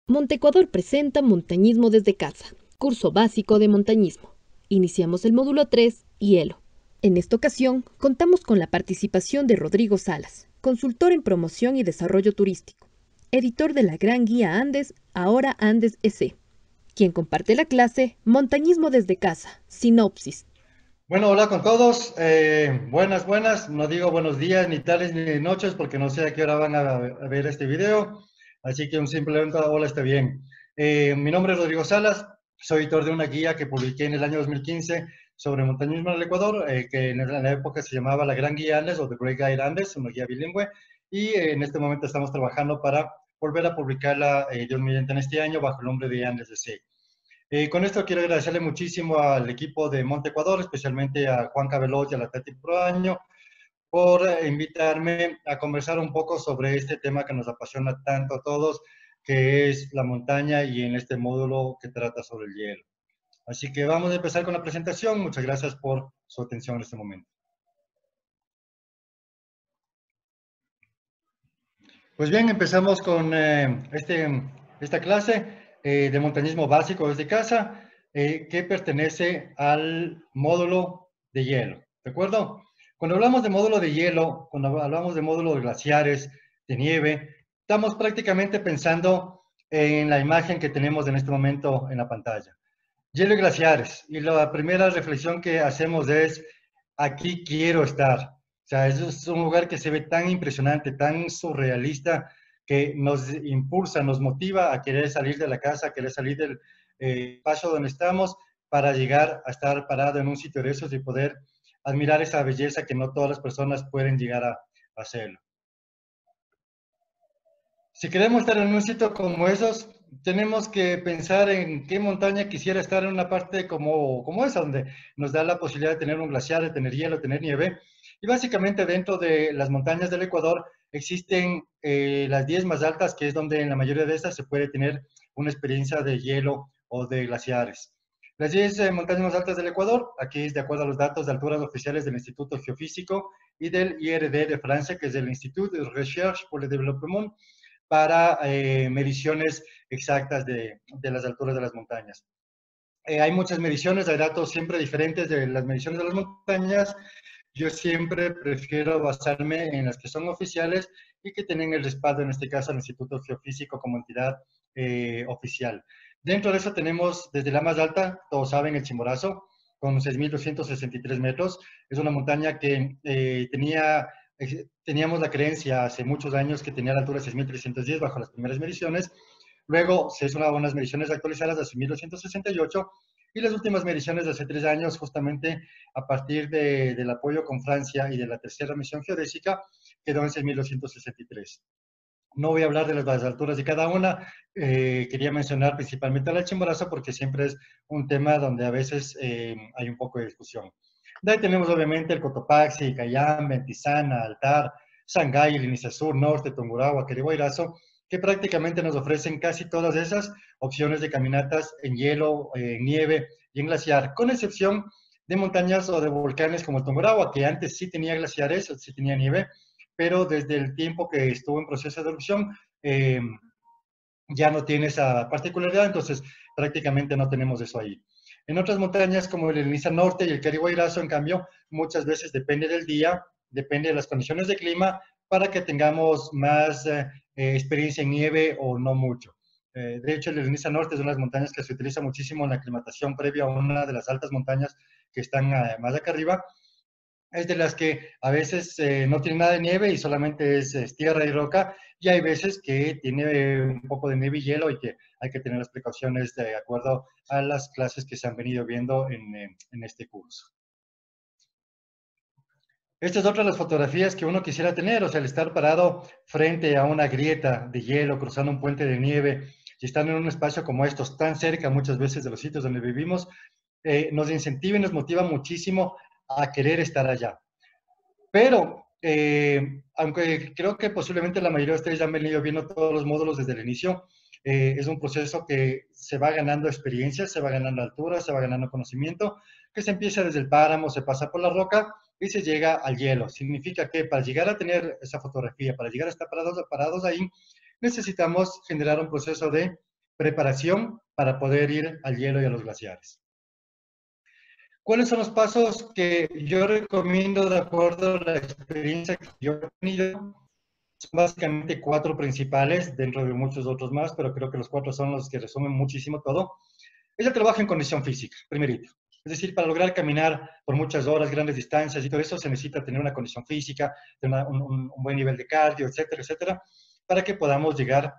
Montecuador presenta Montañismo desde casa, curso básico de montañismo. Iniciamos el módulo 3, hielo. En esta ocasión, contamos con la participación de Rodrigo Salas, consultor en promoción y desarrollo turístico, editor de la Gran Guía Andes, ahora Andes EC, quien comparte la clase Montañismo desde casa, sinopsis. Bueno, hola con todos. Buenas. No digo buenos días, ni tardes, ni noches, porque no sé a qué hora van a ver este video. Así que un simplemente hola está bien. Mi nombre es Rodrigo Salas. Soy editor de una guía que publiqué en el año 2015 sobre montañismo en el Ecuador, que en la época se llamaba la Gran Guía Andes o The Great Guide Andes, una guía bilingüe. Y en este momento estamos trabajando para volver a publicarla, Dios mediante, en este año bajo el nombre de Andes DC. Con esto quiero agradecerle muchísimo al equipo de Monte Ecuador, especialmente a Juan Cabelot y a la Tati Proaño, por invitarme a conversar un poco sobre este tema que nos apasiona tanto a todos, que es la montaña y en este módulo que trata sobre el hielo. Así que vamos a empezar con la presentación. Muchas gracias por su atención en este momento. Pues bien, empezamos con esta clase de montañismo básico desde casa, que pertenece al módulo de hielo, ¿de acuerdo? Cuando hablamos de módulo de hielo, cuando hablamos de módulo de glaciares, de nieve, estamos prácticamente pensando en la imagen que tenemos en este momento en la pantalla. Hielo y glaciares. Y la primera reflexión que hacemos es, aquí quiero estar. O sea, eso es un lugar que se ve tan impresionante, tan surrealista, que nos impulsa, nos motiva a querer salir de la casa, a querer salir del espacio donde estamos para llegar a estar parado en un sitio de esos y poder admirar esa belleza que no todas las personas pueden llegar a hacerlo. Si queremos estar en un sitio como esos, tenemos que pensar en qué montaña quisiera estar en una parte como esa, donde nos da la posibilidad de tener un glaciar, de tener hielo, de tener nieve. Y básicamente dentro de las montañas del Ecuador existen las 10 más altas, que es donde en la mayoría de estas se puede tener una experiencia de hielo o de glaciares. Las 10 montañas más altas del Ecuador, aquí es de acuerdo a los datos de alturas oficiales del Instituto Geofísico y del IRD de Francia, que es el Institut de Recherche pour le Développement, para mediciones exactas de las alturas de las montañas. Hay muchas mediciones, hay datos siempre diferentes de las mediciones de las montañas. Yo siempre prefiero basarme en las que son oficiales y que tienen el respaldo, en este caso, al Instituto Geofísico como entidad oficial. Dentro de eso tenemos desde la más alta, todos saben, el Chimborazo, con 6.263 metros. Es una montaña que teníamos la creencia hace muchos años que tenía la altura de 6.310 bajo las primeras mediciones. Luego se hizo unas mediciones actualizadas de 6.268 y las últimas mediciones de hace 3 años, justamente a partir del apoyo con Francia y de la tercera misión geodésica, quedó en 6.263. No voy a hablar de las alturas de cada una, quería mencionar principalmente la Chimborazo porque siempre es un tema donde a veces hay un poco de discusión. De ahí tenemos obviamente el Cotopaxi, Cayambe, Tizana, Altar, Sangay, el Inicia Sur, Norte, Tungurahua, Querihuayrazo, que prácticamente nos ofrecen casi todas esas opciones de caminatas en hielo, en nieve y en glaciar, con excepción de montañas o de volcanes como el Tungurahua, que antes sí tenía glaciares, sí tenía nieve, pero desde el tiempo que estuvo en proceso de erupción, ya no tiene esa particularidad, entonces prácticamente no tenemos eso ahí. En otras montañas como el Niza Norte y el Querihuayrazo, en cambio, muchas veces depende del día, depende de las condiciones de clima, para que tengamos más experiencia en nieve o no mucho. De hecho, el Niza Norte es una de las montañas que se utiliza muchísimo en la aclimatación previa a una de las altas montañas que están más acá arriba, es de las que a veces no tiene nada de nieve y solamente es tierra y roca, y hay veces que tiene un poco de nieve y hielo y que hay que tener las precauciones de acuerdo a las clases que se han venido viendo en este curso. Esta es otra de las fotografías que uno quisiera tener, o sea, el estar parado frente a una grieta de hielo, cruzando un puente de nieve y estando en un espacio como estos, tan cerca muchas veces de los sitios donde vivimos, nos incentiva y nos motiva muchísimo a querer estar allá. Pero, aunque creo que posiblemente la mayoría de ustedes ya han venido viendo todos los módulos desde el inicio, es un proceso que se va ganando experiencia, se va ganando altura, se va ganando conocimiento, que se empieza desde el páramo, se pasa por la roca y se llega al hielo. Significa que para llegar a tener esa fotografía, para llegar a estar parados ahí, necesitamos generar un proceso de preparación para poder ir al hielo y a los glaciares. ¿Cuáles son los pasos que yo recomiendo de acuerdo a la experiencia que yo he tenido? Son básicamente 4 principales, dentro de muchos otros más, pero creo que los 4 son los que resumen muchísimo todo. Es el trabajo en condición física, primerito. Es decir, para lograr caminar por muchas horas, grandes distancias y todo eso, se necesita tener una condición física, tener un buen nivel de cardio, etcétera, etcétera, para que podamos llegar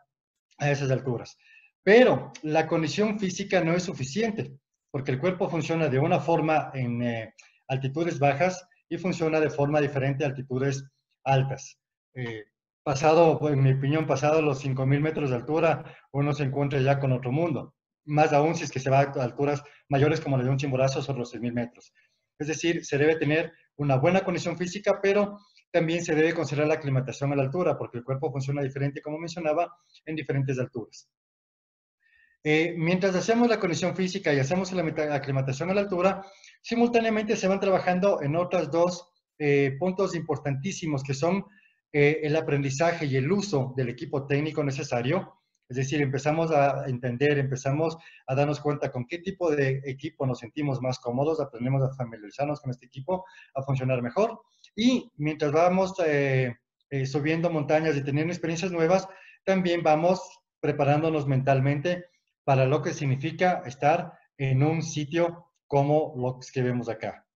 a esas alturas. Pero la condición física no es suficiente, porque el cuerpo funciona de una forma en altitudes bajas y funciona de forma diferente a altitudes altas. Eh, en mi opinión, pasado los 5.000 metros de altura, uno se encuentra ya con otro mundo. Más aún si es que se va a alturas mayores como la de un Chimborazo sobre los 6.000 metros. Es decir, se debe tener una buena condición física, pero también se debe considerar la aclimatación a la altura, porque el cuerpo funciona diferente, como mencionaba, en diferentes alturas. Mientras hacemos la condición física y hacemos la aclimatación a la altura, simultáneamente se van trabajando en otros dos puntos importantísimos, que son el aprendizaje y el uso del equipo técnico necesario. Es decir, empezamos a entender, empezamos a darnos cuenta con qué tipo de equipo nos sentimos más cómodos, aprendemos a familiarizarnos con este equipo, a funcionar mejor. Y mientras vamos subiendo montañas y teniendo experiencias nuevas, también vamos preparándonos mentalmente para lo que significa estar en un sitio como los que vemos acá.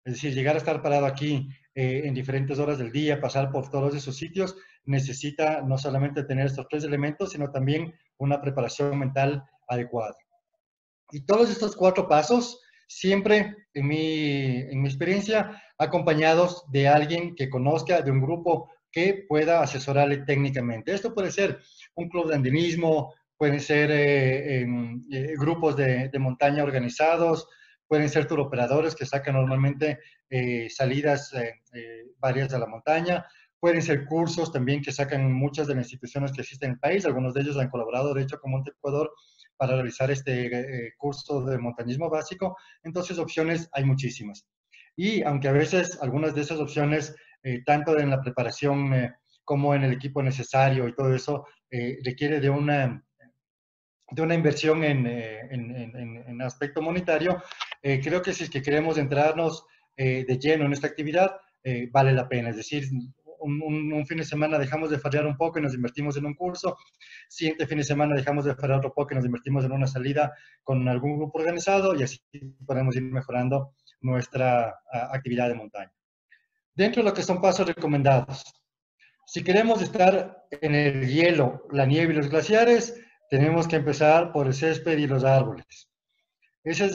Es decir, llegar a estar parado aquí en diferentes horas del día, pasar por todos esos sitios, necesita no solamente tener estos 3 elementos, sino también una preparación mental adecuada. Y todos estos 4 pasos, siempre en mi experiencia, acompañados de alguien que conozca, de un grupo que pueda asesorarle técnicamente. Esto puede ser un club de andinismo, pueden ser grupos de montaña organizados, pueden ser turoperadores que sacan normalmente salidas varias a la montaña, pueden ser cursos también que sacan muchas de las instituciones que existen en el país, algunos de ellos han colaborado, de hecho, con Monte Ecuador, para realizar este curso de montañismo básico. Entonces, opciones hay muchísimas. Y aunque a veces algunas de esas opciones, tanto en la preparación como en el equipo necesario y todo eso, requiere de una inversión en aspecto monetario, creo que si es que queremos entrarnos de lleno en esta actividad, vale la pena. Es decir, un fin de semana dejamos de farrear un poco y nos invertimos en un curso, siguiente fin de semana dejamos de farrear otro poco y nos invertimos en una salida con algún grupo organizado y así podemos ir mejorando nuestra actividad de montaña. Dentro de lo que son pasos recomendados, si queremos estar en el hielo, la nieve y los glaciares, tenemos que empezar por el césped y los árboles. Esa es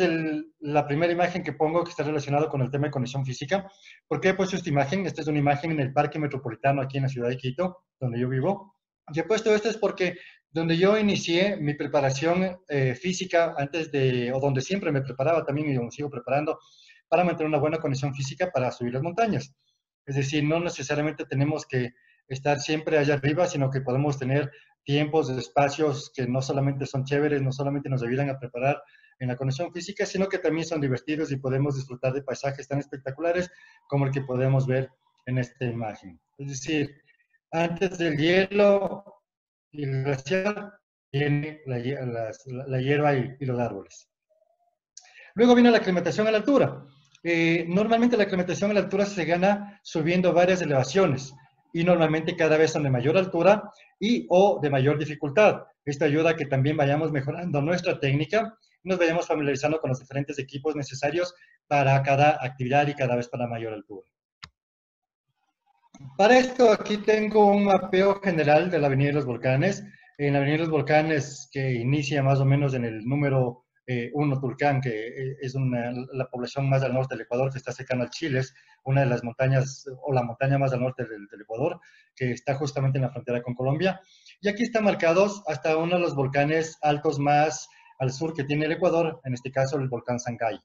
la primera imagen que pongo que está relacionado con el tema de condición física. ¿Por qué he puesto esta imagen? Esta es una imagen en el Parque Metropolitano aquí en la ciudad de Quito, donde yo vivo. Y he puesto esto es porque donde yo inicié mi preparación física o donde siempre me preparaba también y donde sigo preparando para mantener una buena condición física para subir las montañas. Es decir, no necesariamente tenemos que estar siempre allá arriba, sino que podemos tener tiempos, espacios que no solamente son chéveres, no solamente nos ayudan a preparar en la condición física, sino que también son divertidos y podemos disfrutar de paisajes tan espectaculares como el que podemos ver en esta imagen. Es decir, antes del hielo y el glaciar, viene la hierba y los árboles. Luego viene la aclimatación a la altura. Normalmente la aclimatación a la altura se gana subiendo varias elevaciones y normalmente cada vez son de mayor altura o de mayor dificultad. Esto ayuda a que también vayamos mejorando nuestra técnica y nos vayamos familiarizando con los diferentes equipos necesarios para cada actividad y cada vez para mayor altura. Para esto aquí tengo un mapeo general de la Avenida de los Volcanes. En la Avenida de los Volcanes, que inicia más o menos en el número 1 Tulcán, que es la población más al norte del Ecuador, que está cercana al Chile, es una de las montañas, o la montaña más al norte del Ecuador, que está justamente en la frontera con Colombia. Y aquí están marcados hasta uno de los volcanes altos más al sur que tiene el Ecuador, en este caso el volcán Sancay.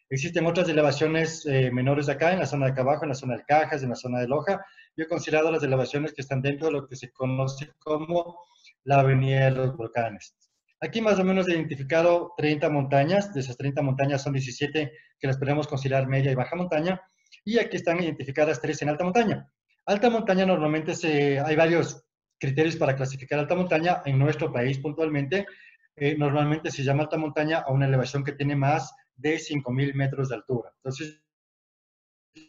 Existen otras elevaciones menores acá, en la zona de acá abajo, en la zona del Cajas, en la zona de Loja. Yo he considerado las elevaciones que están dentro de lo que se conoce como la Avenida de los Volcanes. Aquí más o menos he identificado 30 montañas, de esas 30 montañas son 17 que las podemos considerar media y baja montaña, y aquí están identificadas 3 en alta montaña. Alta montaña normalmente hay varios criterios para clasificar alta montaña en nuestro país puntualmente. normalmente se llama alta montaña a una elevación que tiene más de 5.000 metros de altura. Entonces,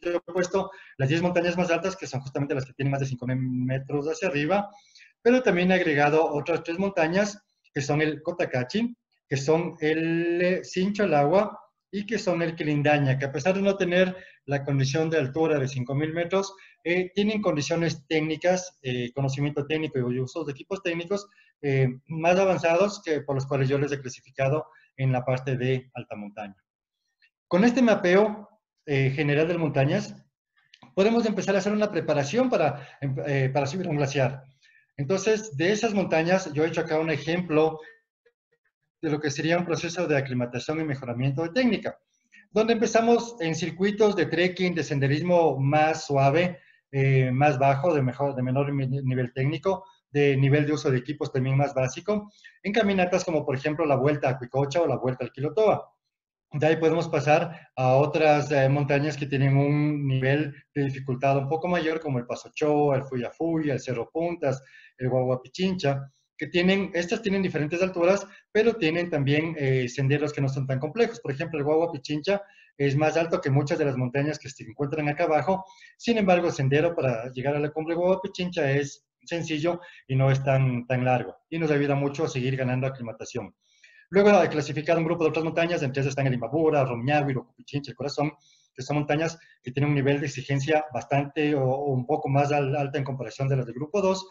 yo he puesto las 10 montañas más altas, que son justamente las que tienen más de 5.000 metros hacia arriba, pero también he agregado otras 3 montañas, que son el Cotacachi, que son el Cincho al Agua y que son el Quilindaña, que a pesar de no tener la condición de altura de 5.000 metros, tienen condiciones técnicas, conocimiento técnico y uso de equipos técnicos más avanzados que por los cuales yo les he clasificado en la parte de alta montaña. Con este mapeo general de montañas, podemos empezar a hacer una preparación para subir un glaciar. Entonces, de esas montañas, yo he hecho acá un ejemplo de lo que sería un proceso de aclimatación y mejoramiento de técnica, donde empezamos en circuitos de trekking, de senderismo más suave, más bajo, de menor nivel técnico, de nivel de uso de equipos también más básico, en caminatas como por ejemplo la Vuelta a Cuicocha o la Vuelta al Quilotoa. De ahí podemos pasar a otras montañas que tienen un nivel de dificultad un poco mayor, como el Paso Choa, el Fuya Fuya, el Cerro Puntas, el Huahuapichincha, que estas tienen diferentes alturas, pero tienen también senderos que no son tan complejos. Por ejemplo, el Huahuapichincha es más alto que muchas de las montañas que se encuentran acá abajo. Sin embargo, el sendero para llegar a la cumbre de Huahuapichincha es sencillo y no es tan largo. Y nos ayuda mucho a seguir ganando aclimatación. Luego he clasificado un grupo de otras montañas, entre ellas están el Imbabura, Romiñahui, Cupichincha, el Corazón, que son montañas que tienen un nivel de exigencia bastante o un poco más alta en comparación de las del grupo 2.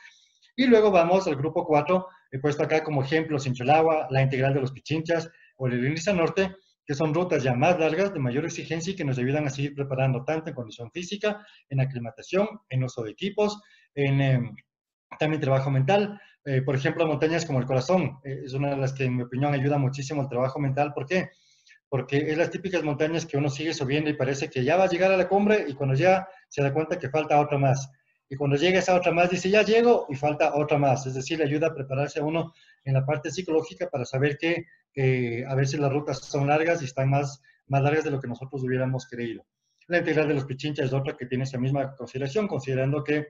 Y luego vamos al grupo 4, he puesto acá como ejemplo Sincholagua, la Integral de los Pichinchas o el Iliniza Norte, que son rutas ya más largas, de mayor exigencia y que nos ayudan a seguir preparando tanto en condición física, en aclimatación, en uso de equipos, en también trabajo mental. Por ejemplo, montañas como el Corazón, es una de las que en mi opinión ayuda muchísimo al trabajo mental. ¿Por qué? Porque es las típicas montañas que uno sigue subiendo y parece que ya va a llegar a la cumbre y cuando ya se da cuenta que falta otra más. Y cuando llega esa otra más dice, ya llego y falta otra más. Es decir, le ayuda a prepararse a uno en la parte psicológica para saber que a veces las rutas son largas y están más largas de lo que nosotros hubiéramos creído. La integral de los Pichinchas es otra que tiene esa misma consideración, considerando que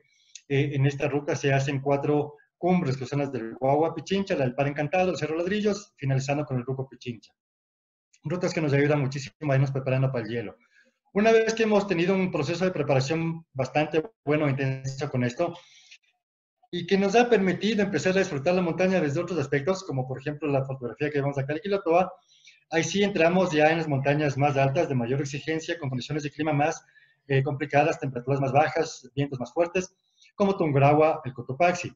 en esta ruta se hacen 4 cumbres, que son las del Guagua Pichincha, la del Par Encantado, el Cerro Ladrillos, finalizando con el Ruco Pichincha. Rutas que nos ayudan muchísimo a irnos preparando para el hielo. Una vez que hemos tenido un proceso de preparación bastante bueno e intenso con esto, y que nos ha permitido empezar a disfrutar la montaña desde otros aspectos, como por ejemplo la fotografía que vemos acá en Quilotoa, ahí sí entramos ya en las montañas más altas, de mayor exigencia, con condiciones de clima más complicadas, temperaturas más bajas, vientos más fuertes, como Tungurahua, el Cotopaxi.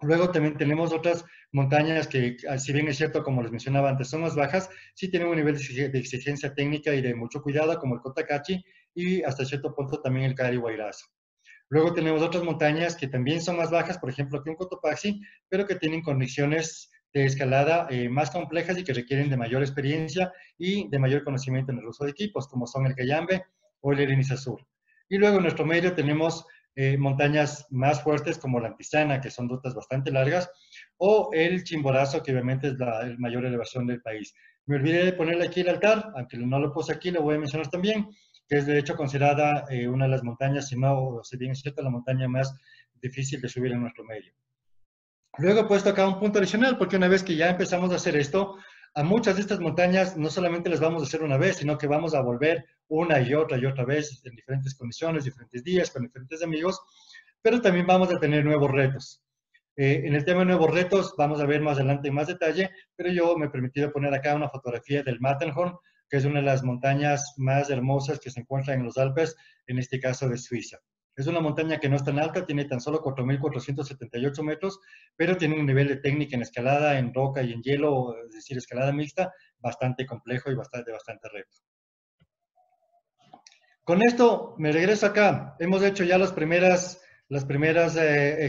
Luego también tenemos otras montañas que, si bien es cierto, como les mencionaba antes, son más bajas, sí tienen un nivel de exigencia técnica y de mucho cuidado, como el Cotacachi y hasta cierto punto también el Cari Guairazo. Luego tenemos otras montañas que también son más bajas, por ejemplo, que un Cotopaxi, pero que tienen condiciones de escalada más complejas y que requieren de mayor experiencia y de mayor conocimiento en el uso de equipos, como son el Cayambe o el Eriniza Sur. Y luego en nuestro medio tenemos montañas más fuertes como la Antizana, que son rutas bastante largas, o el Chimborazo, que obviamente es la mayor elevación del país. Me olvidé de ponerle aquí el altar, aunque no lo puse aquí, lo voy a mencionar también, que es de hecho considerada una de las montañas, si bien es cierto, la montaña más difícil de subir en nuestro medio. Luego he puesto acá un punto adicional, porque una vez que ya empezamos a hacer esto, a muchas de estas montañas no solamente las vamos a hacer una vez, sino que vamos a volver una y otra vez en diferentes condiciones, diferentes días, con diferentes amigos, pero también vamos a tener nuevos retos. En el tema de nuevos retos vamos a ver más adelante en más detalle, pero yo me he permitido poner acá una fotografía del Matterhorn, que es una de las montañas más hermosas que se encuentran en los Alpes, en este caso de Suiza. Es una montaña que no es tan alta, tiene tan solo 4.478 metros, pero tiene un nivel de técnica en escalada, en roca y en hielo, es decir, escalada mixta, bastante complejo y bastante reto. Con esto me regreso acá. Hemos hecho ya las primeras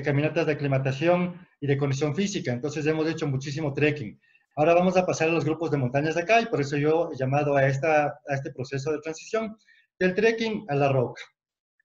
caminatas de aclimatación y de condición física, entonces hemos hecho muchísimo trekking. Ahora vamos a pasar a los grupos de montañas de acá y por eso yo he llamado a este proceso de transición del trekking a la roca,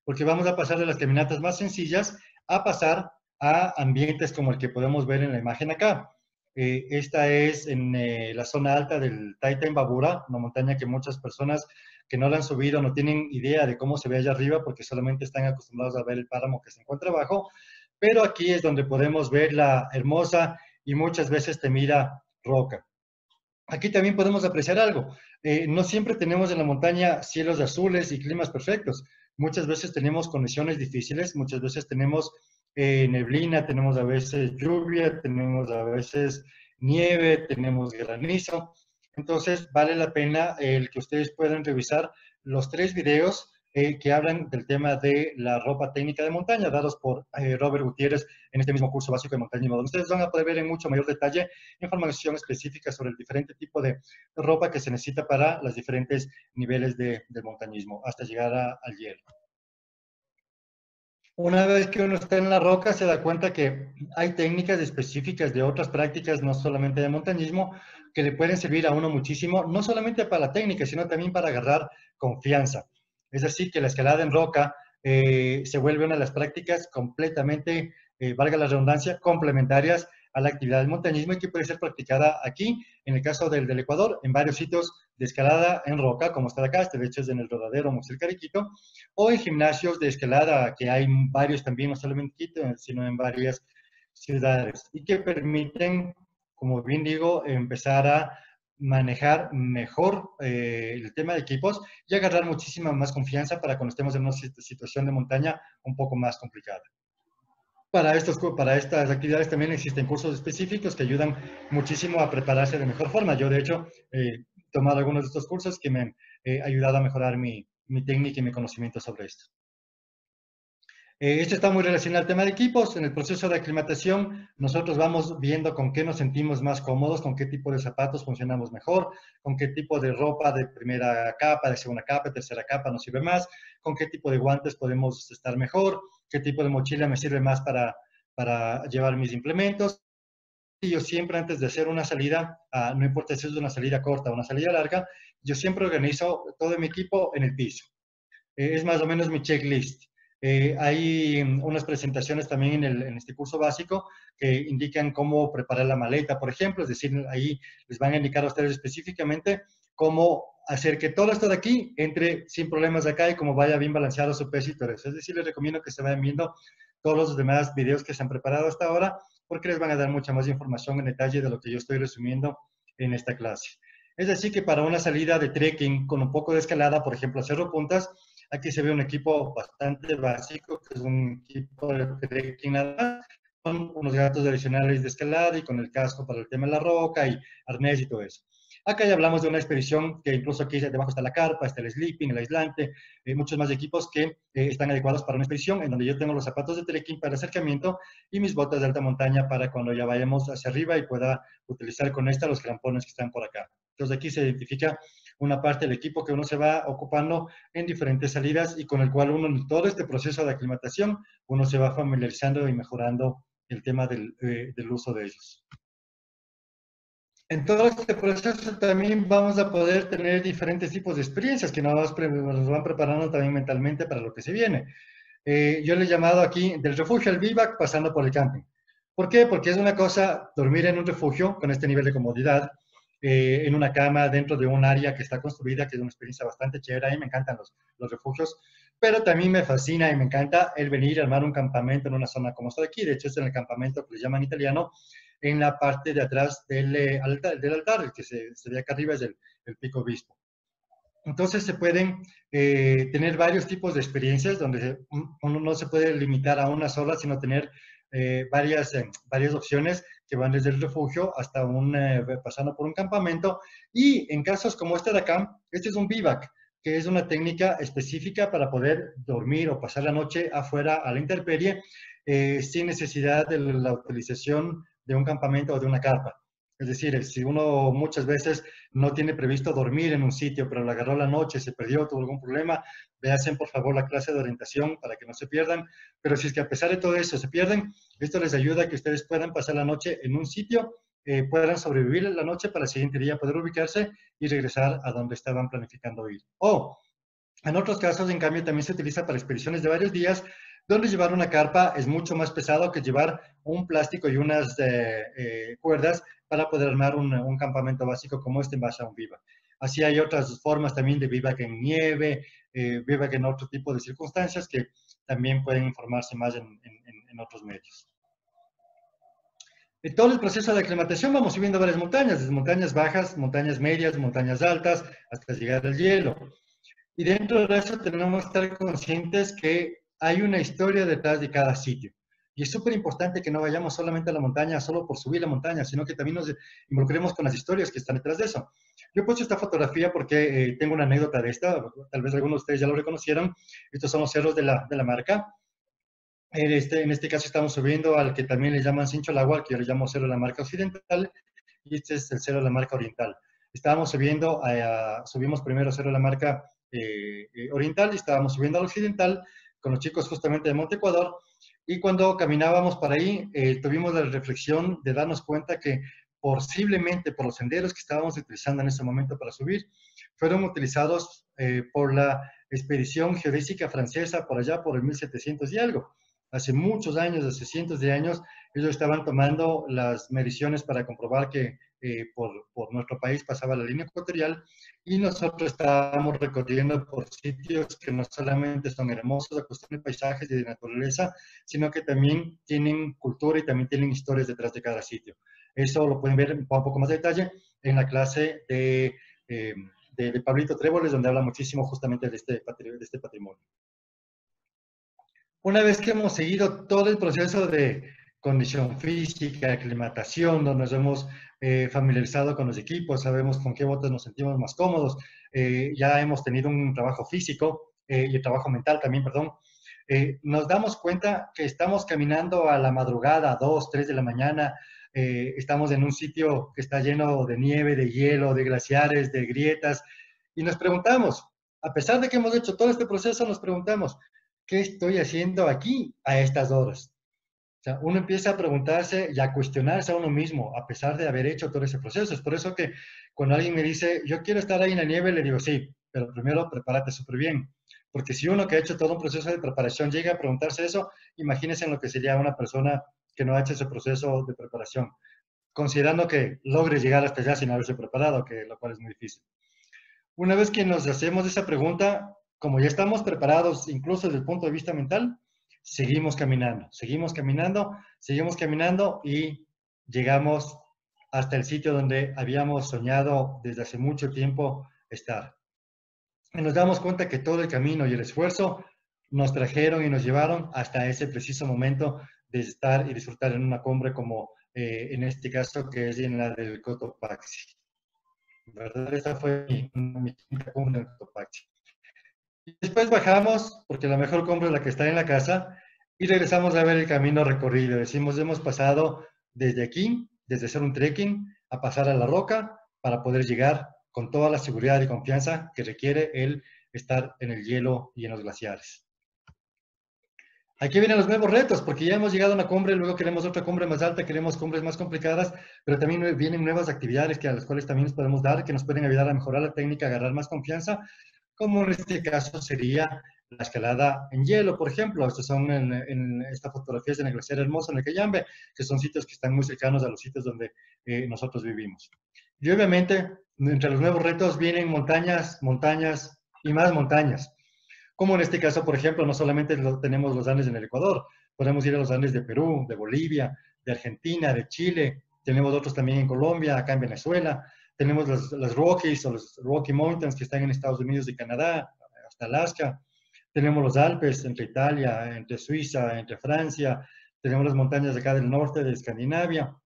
porque vamos a pasar de las caminatas más sencillas a pasar a ambientes como el que podemos ver en la imagen acá. Esta es en la zona alta del Taita Imbabura, una montaña que muchas personas que no la han subido no tienen idea de cómo se ve allá arriba porque solamente están acostumbrados a ver el páramo que se encuentra abajo, pero aquí es donde podemos ver la hermosa y muchas veces temida roca. Aquí también podemos apreciar algo. No siempre tenemos en la montaña cielos azules y climas perfectos. Muchas veces tenemos condiciones difíciles, muchas veces tenemos neblina, tenemos a veces lluvia, tenemos a veces nieve, tenemos granizo. Entonces, vale la pena el que ustedes puedan revisar los 3 videos que hablan del tema de la ropa técnica de montaña, dados por Robert Gutiérrez en este mismo curso básico de montañismo, donde ustedes van a poder ver en mucho mayor detalle información específica sobre el diferente tipo de ropa que se necesita para los diferentes niveles del montañismo, hasta llegar al hielo. Una vez que uno está en la roca, se da cuenta que hay técnicas específicas de otras prácticas, no solamente de montañismo, que le pueden servir a uno muchísimo, no solamente para la técnica, sino también para agarrar confianza. Es decir, que la escalada en roca se vuelve una de las prácticas completamente, valga la redundancia, complementarias a la actividad del montañismo y que puede ser practicada aquí, en el caso del Ecuador, en varios sitios de escalada en roca, como está acá, de hecho es en el Rodadero, Musel Cariquito, o en gimnasios de escalada, que hay varios también, no solamente en Quito, sino en varias ciudades, y que permiten, como bien digo, empezar a manejar mejor el tema de equipos y agarrar muchísima más confianza para cuando estemos en una situación de montaña un poco más complicada. Para estas actividades también existen cursos específicos que ayudan muchísimo a prepararse de mejor forma. Yo, de hecho, he tomado algunos de estos cursos que me han ayudado a mejorar mi técnica y mi conocimiento sobre esto. Esto está muy relacionado al tema de equipos. En el proceso de aclimatación, nosotros vamos viendo con qué nos sentimos más cómodos, con qué tipo de zapatos funcionamos mejor, con qué tipo de ropa de primera capa, de segunda capa, de tercera capa nos sirve más, con qué tipo de guantes podemos estar mejor, qué tipo de mochila me sirve más para llevar mis implementos. Y yo siempre antes de hacer una salida, no importa si es una salida corta o una salida larga, yo siempre organizo todo mi equipo en el piso. Es más o menos mi checklist. Hay unas presentaciones también en este curso básico que indican cómo preparar la maleta, por ejemplo, es decir, ahí les van a indicar a ustedes específicamente cómo hacer que todo esto de aquí entre sin problemas acá y como vaya bien balanceado su peso y todo eso. Es decir, les recomiendo que se vayan viendo todos los demás videos que se han preparado hasta ahora porque les van a dar mucha más información en detalle de lo que yo estoy resumiendo en esta clase. Es decir, que para una salida de trekking con un poco de escalada, por ejemplo, a Cerro Puntas, aquí se ve un equipo bastante básico, que es un equipo de trekking nada más, con unos gatos adicionales de escalada y con el casco para el tema de la roca y arnés y todo eso. Acá ya hablamos de una expedición que incluso aquí debajo está la carpa, está el sleeping, el aislante, muchos más equipos que están adecuados para una expedición en donde yo tengo los zapatos de trekking para acercamiento y mis botas de alta montaña para cuando ya vayamos hacia arriba y pueda utilizar con esta los crampones que están por acá. Entonces aquí se identifica una parte del equipo que uno se va ocupando en diferentes salidas y con el cual uno en todo este proceso de aclimatación uno se va familiarizando y mejorando el tema del uso de ellos. En todo este proceso también vamos a poder tener diferentes tipos de experiencias que nos van preparando también mentalmente para lo que se viene. Yo le he llamado aquí del refugio al vivac pasando por el camping. ¿Por qué? Porque es una cosa dormir en un refugio con este nivel de comodidad, en una cama dentro de un área que está construida, que es una experiencia bastante chévere. A mí me encantan los refugios, pero también me fascina y me encanta el venir a armar un campamento en una zona como esta de aquí. De hecho, es en el campamento que le llaman italiano, en la parte de atrás del altar, el que se ve acá arriba es el Pico Obispo. Entonces se pueden tener varios tipos de experiencias donde uno no se puede limitar a una sola, sino tener varias opciones que van desde el refugio hasta pasando por un campamento. Y en casos como este de acá, este es un bivac, que es una técnica específica para poder dormir o pasar la noche afuera a la intemperie sin necesidad de la utilización de un campamento o de una carpa. Es decir, si uno muchas veces no tiene previsto dormir en un sitio, pero lo agarró la noche, se perdió, tuvo algún problema, vean por favor la clase de orientación para que no se pierdan. Pero si es que a pesar de todo eso se pierden, esto les ayuda a que ustedes puedan pasar la noche en un sitio, puedan sobrevivir la noche para el siguiente día poder ubicarse y regresar a donde estaban planificando ir. O en otros casos, en cambio, también se utiliza para expediciones de varios días, donde llevar una carpa es mucho más pesado que llevar un plástico y unas cuerdas para poder armar un campamento básico como este en base a un vivac. Así hay otras formas también de vivac en nieve, vivac en otro tipo de circunstancias que también pueden informarse más en otros medios. En todo el proceso de aclimatación vamos subiendo varias montañas, desde montañas bajas, montañas medias, montañas altas, hasta llegar al hielo. Y dentro de eso tenemos que estar conscientes que hay una historia detrás de cada sitio. Y es súper importante que no vayamos solamente a la montaña solo por subir la montaña, sino que también nos involucremos con las historias que están detrás de eso. Yo he puesto esta fotografía porque tengo una anécdota de esta, tal vez algunos de ustedes ya lo reconocieron. Estos son los cerros de la marca. En este caso estamos subiendo al que también le llaman Cincho al Agua, al que yo le llamo Cerro de la Marca Occidental, y este es el Cerro de la Marca Oriental. Estábamos subiendo, subimos primero Cerro de la Marca Oriental y estábamos subiendo al Occidental con los chicos justamente de Monte Ecuador, y cuando caminábamos para ahí tuvimos la reflexión de darnos cuenta que posiblemente por los senderos que estábamos utilizando en ese momento para subir, fueron utilizados por la expedición geodésica francesa por allá por el 1700 y algo. Hace muchos años, hace cientos de años, ellos estaban tomando las mediciones para comprobar que por nuestro país pasaba la línea ecuatorial, y nosotros estábamos recorriendo por sitios que no solamente son hermosos a cuestión de paisajes y de naturaleza, sino que también tienen cultura y también tienen historias detrás de cada sitio. Eso lo pueden ver un poco más de detalle en la clase de Pablito Tréboles, donde habla muchísimo justamente de este patrimonio. Una vez que hemos seguido todo el proceso de condición física, aclimatación, donde nos hemos familiarizado con los equipos, sabemos con qué botas nos sentimos más cómodos, ya hemos tenido un trabajo físico y el trabajo mental también, perdón, nos damos cuenta que estamos caminando a la madrugada, 2, 3 de la mañana, estamos en un sitio que está lleno de nieve, de hielo, de glaciares, de grietas, y nos preguntamos, a pesar de que hemos hecho todo este proceso, nos preguntamos, ¿qué estoy haciendo aquí a estas horas? O sea, uno empieza a preguntarse y a cuestionarse a uno mismo, a pesar de haber hecho todo ese proceso. Es por eso que cuando alguien me dice, yo quiero estar ahí en la nieve, le digo, sí, pero primero prepárate súper bien. Porque si uno que ha hecho todo un proceso de preparación llega a preguntarse eso, imagínense en lo que sería una persona que no ha hecho ese proceso de preparación, considerando que logre llegar hasta allá sin haberse preparado, que lo cual es muy difícil. Una vez que nos hacemos esa pregunta, como ya estamos preparados, incluso desde el punto de vista mental, seguimos caminando, seguimos caminando, seguimos caminando y llegamos hasta el sitio donde habíamos soñado desde hace mucho tiempo estar. Y nos damos cuenta que todo el camino y el esfuerzo nos trajeron y nos llevaron hasta ese preciso momento de estar y disfrutar en una cumbre como en este caso que es en la del Cotopaxi. ¿Verdad? Esa fue mi quinta cumbre en Cotopaxi. Y después bajamos, porque la mejor cumbre es la que está en la casa, y regresamos a ver el camino recorrido. Decimos, hemos pasado desde aquí, desde hacer un trekking, a pasar a la roca para poder llegar con toda la seguridad y confianza que requiere el estar en el hielo y en los glaciares. Aquí vienen los nuevos retos, porque ya hemos llegado a una cumbre, luego queremos otra cumbre más alta, queremos cumbres más complicadas, pero también vienen nuevas actividades que a las cuales también nos podemos dar, que nos pueden ayudar a mejorar la técnica, a agarrar más confianza, como en este caso sería la escalada en hielo, por ejemplo. Estas son esta fotografía es en el glaciar Hermoso, en el Cayambe, que son sitios que están muy cercanos a los sitios donde nosotros vivimos. Y obviamente, entre los nuevos retos vienen montañas, montañas y más montañas. Como en este caso, por ejemplo, no solamente tenemos los Andes en el Ecuador, podemos ir a los Andes de Perú, de Bolivia, de Argentina, de Chile, tenemos otros también en Colombia, acá en Venezuela, tenemos las Rockies o los Rocky Mountains que están en Estados Unidos y Canadá, hasta Alaska, tenemos los Alpes entre Italia, entre Suiza, entre Francia, tenemos las montañas acá del norte de Escandinavia,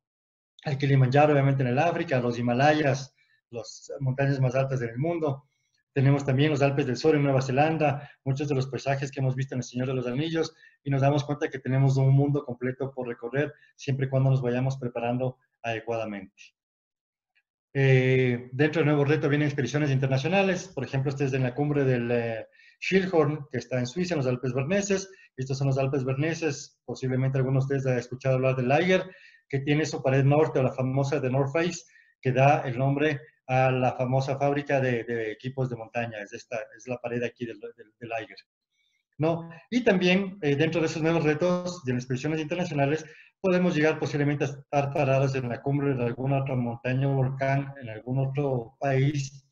el Kilimanjaro obviamente en el África, los Himalayas, las montañas más altas del mundo. Tenemos también los Alpes del Sur en Nueva Zelanda, muchos de los paisajes que hemos visto en El Señor de los Anillos, y nos damos cuenta que tenemos un mundo completo por recorrer, siempre y cuando nos vayamos preparando adecuadamente. Dentro del nuevo reto vienen expediciones internacionales, por ejemplo, este es en la cumbre del Schilhorn, que está en Suiza, en los Alpes berneses. Estos son los Alpes berneses, posiblemente algunos de ustedes han escuchado hablar del Eiger, que tiene su pared norte, o la famosa de North Face, que da el nombre a la famosa fábrica de equipos de montaña. Es la pared aquí del Eiger. ¿No? Y también dentro de esos nuevos retos de las expediciones internacionales podemos llegar posiblemente a estar parados en la cumbre de alguna otra montaña o volcán en algún otro país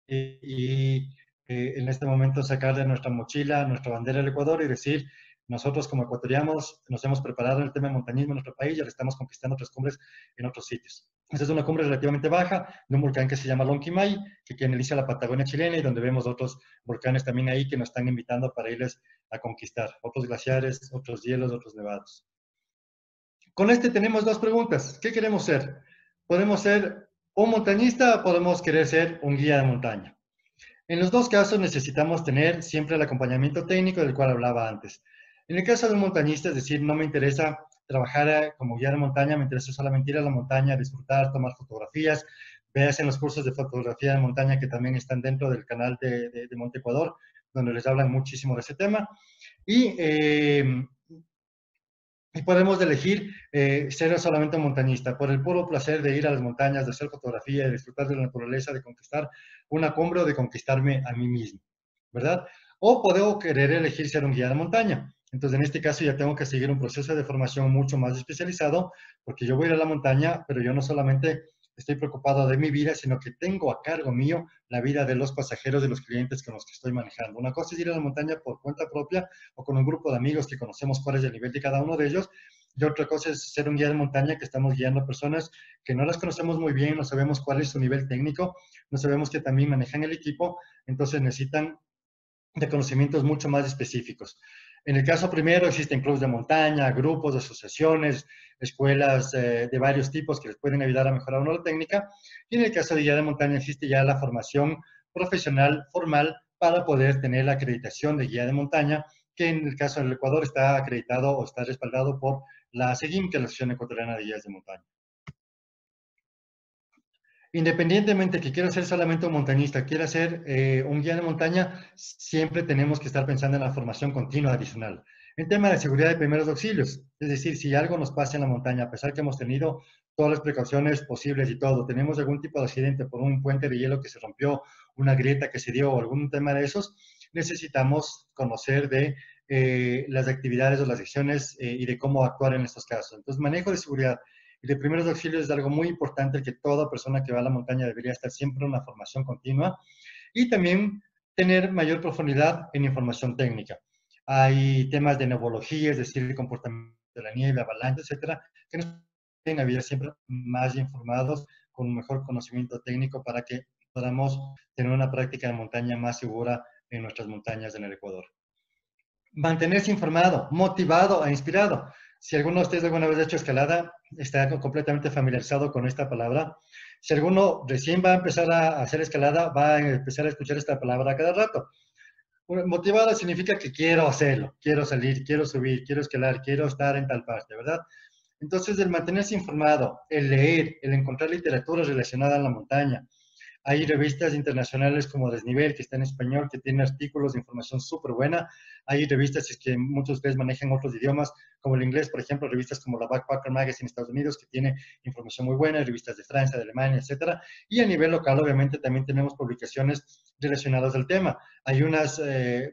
y en este momento sacar de nuestra mochila nuestra bandera del Ecuador y decir, Nosotros como ecuatorianos nos hemos preparado en el tema de montañismo en nuestro país y ahora estamos conquistando otras cumbres en otros sitios. Esta es una cumbre relativamente baja de un volcán que se llama Lonquimay, que queda en el inicio de la Patagonia chilena y donde vemos otros volcanes también ahí que nos están invitando para irles a conquistar. Otros glaciares, otros hielos, otros nevados. Con este tenemos dos preguntas. ¿Qué queremos ser? ¿Podemos ser un montañista o podemos querer ser un guía de montaña? En los dos casos necesitamos tener siempre el acompañamiento técnico del cual hablaba antes. En el caso de un montañista, es decir, no me interesa trabajar como guía de montaña, me interesa solamente ir a la montaña, disfrutar, tomar fotografías. Veas en los cursos de fotografía de montaña que también están dentro del canal de Monte Ecuador, donde les hablan muchísimo de ese tema. Y y podemos elegir ser solamente un montañista, por el puro placer de ir a las montañas, de hacer fotografía, de disfrutar de la naturaleza, de conquistar una cumbre o de conquistarme a mí mismo, ¿verdad? O puedo querer elegir ser un guía de montaña. Entonces, en este caso ya tengo que seguir un proceso de formación mucho más especializado, porque yo voy a ir a la montaña, pero yo no solamente estoy preocupado de mi vida, sino que tengo a cargo mío la vida de los pasajeros, de los clientes con los que estoy manejando. Una cosa es ir a la montaña por cuenta propia o con un grupo de amigos que conocemos cuál es el nivel de cada uno de ellos, y otra cosa es ser un guía de montaña que estamos guiando a personas que no las conocemos muy bien, no sabemos cuál es su nivel técnico, no sabemos que también manejan el equipo, entonces necesitan de conocimientos mucho más específicos. En el caso primero existen clubes de montaña, grupos, asociaciones, escuelas de varios tipos que les pueden ayudar a mejorar uno la técnica. Y en el caso de guía de montaña existe ya la formación profesional formal para poder tener la acreditación de guía de montaña, que en el caso del Ecuador está acreditado o está respaldado por la ASEGIM, que es la Asociación Ecuatoriana de Guías de Montaña. Independientemente que quiera ser solamente un montañista, quiera ser un guía de montaña, siempre tenemos que estar pensando en la formación continua adicional. En tema de seguridad de primeros auxilios, es decir, si algo nos pasa en la montaña, a pesar que hemos tenido todas las precauciones posibles y todo, tenemos algún tipo de accidente por un puente de hielo que se rompió, una grieta que se dio o algún tema de esos, necesitamos conocer de las actividades o las acciones y de cómo actuar en estos casos. Entonces, manejo de seguridad y de primeros auxilios es algo muy importante que toda persona que va a la montaña debería estar siempre en una formación continua y también tener mayor profundidad en información técnica. Hay temas de neumología, es decir, el comportamiento de la nieve, avalancha, etcétera, que nos pueden ayudar siempre más informados con un mejor conocimiento técnico para que podamos tener una práctica de montaña más segura en nuestras montañas en el Ecuador. Mantenerse informado, motivado e inspirado. Si alguno de ustedes alguna vez ha hecho escalada, está completamente familiarizado con esta palabra. Si alguno recién va a empezar a hacer escalada, va a empezar a escuchar esta palabra cada rato. Motivado significa que quiero hacerlo, quiero salir, quiero subir, quiero escalar, quiero estar en tal parte, ¿verdad? Entonces, el mantenerse informado, el leer, el encontrar literatura relacionada a la montaña, hay revistas internacionales como Desnivel, que está en español, que tiene artículos de información súper buena. Hay revistas que muchos de ustedes manejan otros idiomas, como el inglés, por ejemplo, revistas como la Backpacker Magazine en Estados Unidos, que tiene información muy buena, revistas de Francia, de Alemania, etcétera. Y a nivel local, obviamente, también tenemos publicaciones relacionadas al tema. Hay unas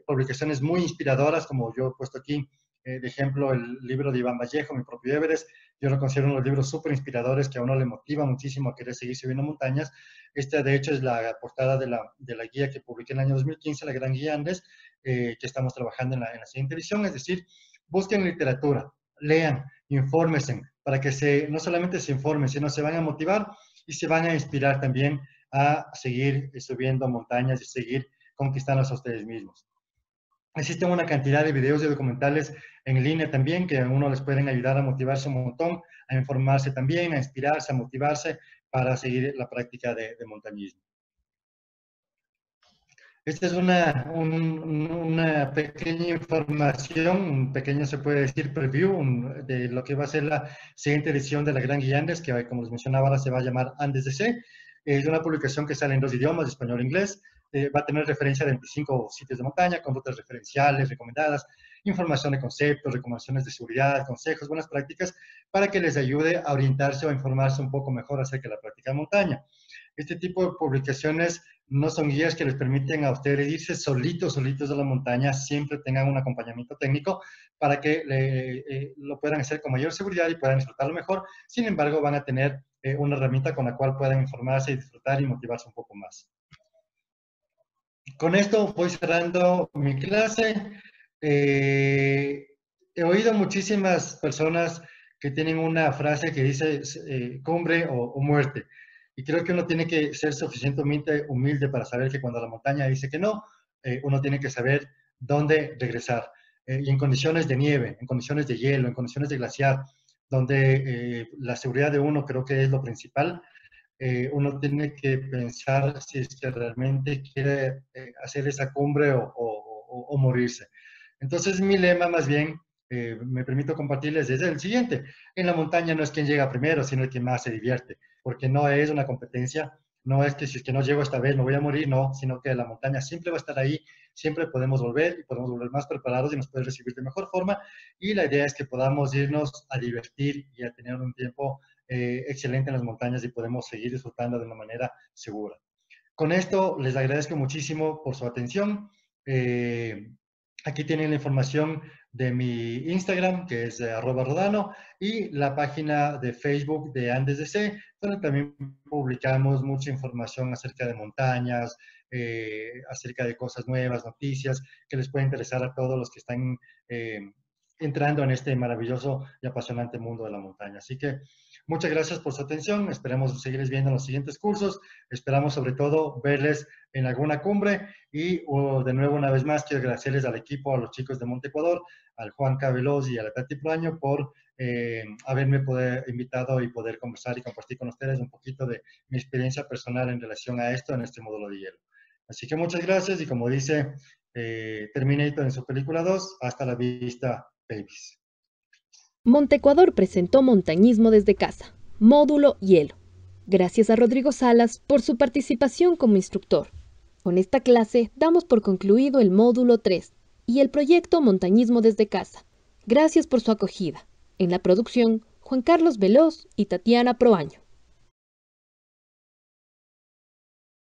publicaciones muy inspiradoras, como yo he puesto aquí, de ejemplo, el libro de Iván Vallejo, Mi propio Everest. Yo lo considero uno de los libros súper inspiradores que a uno le motiva muchísimo a querer seguir subiendo montañas. Esta, de hecho, es la portada de la guía que publiqué en el año 2015, la Gran Guía Andes, que estamos trabajando en la siguiente edición. Es decir, busquen literatura, lean, infórmense, para que no solamente se informen, sino se van a motivar y se van a inspirar también a seguir subiendo montañas y seguir conquistándose a ustedes mismos. Existen una cantidad de videos y documentales en línea también que a uno les pueden ayudar a motivarse un montón, a informarse también, a inspirarse, a motivarse para seguir la práctica de montañismo. Esta es una pequeña información, un pequeño, se puede decir, preview de lo que va a ser la siguiente edición de la Gran Guía Andes, que como les mencionaba ahora se va a llamar Andes DC. Es una publicación que sale en dos idiomas, español e inglés. Va a tener referencia de 25 sitios de montaña con rutas referenciales, recomendadas, información de conceptos, recomendaciones de seguridad, consejos, buenas prácticas, para que les ayude a orientarse o a informarse un poco mejor acerca de la práctica de montaña. Este tipo de publicaciones no son guías que les permiten a ustedes irse solitos a la montaña, siempre tengan un acompañamiento técnico para que lo puedan hacer con mayor seguridad y puedan disfrutarlo mejor. Sin embargo, van a tener una herramienta con la cual puedan informarse y disfrutar y motivarse un poco más. Con esto voy cerrando mi clase. he oído muchísimas personas que tienen una frase que dice cumbre o muerte. Y creo que uno tiene que ser suficientemente humilde para saber que cuando la montaña dice que no, uno tiene que saber dónde regresar. Y en condiciones de nieve, en condiciones de hielo, en condiciones de glaciar, donde la seguridad de uno creo que es lo principal, uno tiene que pensar si es que realmente quiere hacer esa cumbre o morirse. Entonces, mi lema más bien, me permito compartirles, es el siguiente. En la montaña no es quien llega primero, sino el que más se divierte, porque no es una competencia, no es que si es que no llego esta vez me voy a morir, no, sino que la montaña siempre va a estar ahí, siempre podemos volver y podemos volver más preparados y nos puede recibir de mejor forma. Y la idea es que podamos irnos a divertir y a tener un tiempo excelente en las montañas y podemos seguir disfrutando de una manera segura. Con esto les agradezco muchísimo por su atención. Eh, Aquí tienen la información de mi Instagram, que es @rodano, y la página de Facebook de Andes DC, donde también publicamos mucha información acerca de montañas, acerca de cosas nuevas, noticias que les puede interesar a todos los que están entrando en este maravilloso y apasionante mundo de la montaña. Así que muchas gracias por su atención. Esperamos seguirles viendo en los siguientes cursos. Esperamos sobre todo verles en alguna cumbre y de nuevo una vez más quiero agradecerles al equipo, a los chicos de Monte Ecuador, al Juan Cabelos y a la Tati Plaño por haberme invitado y poder conversar y compartir con ustedes un poquito de mi experiencia personal en relación a esto en este módulo de hielo. Así que muchas gracias y como dice Terminator en su película 2, hasta la vista, babies. Montecuador presentó Montañismo desde casa, módulo hielo. Gracias a Rodrigo Salas por su participación como instructor. Con esta clase damos por concluido el módulo 3 y el proyecto Montañismo desde casa. Gracias por su acogida. En la producción, Juan Carlos Veloz y Tatiana Proaño.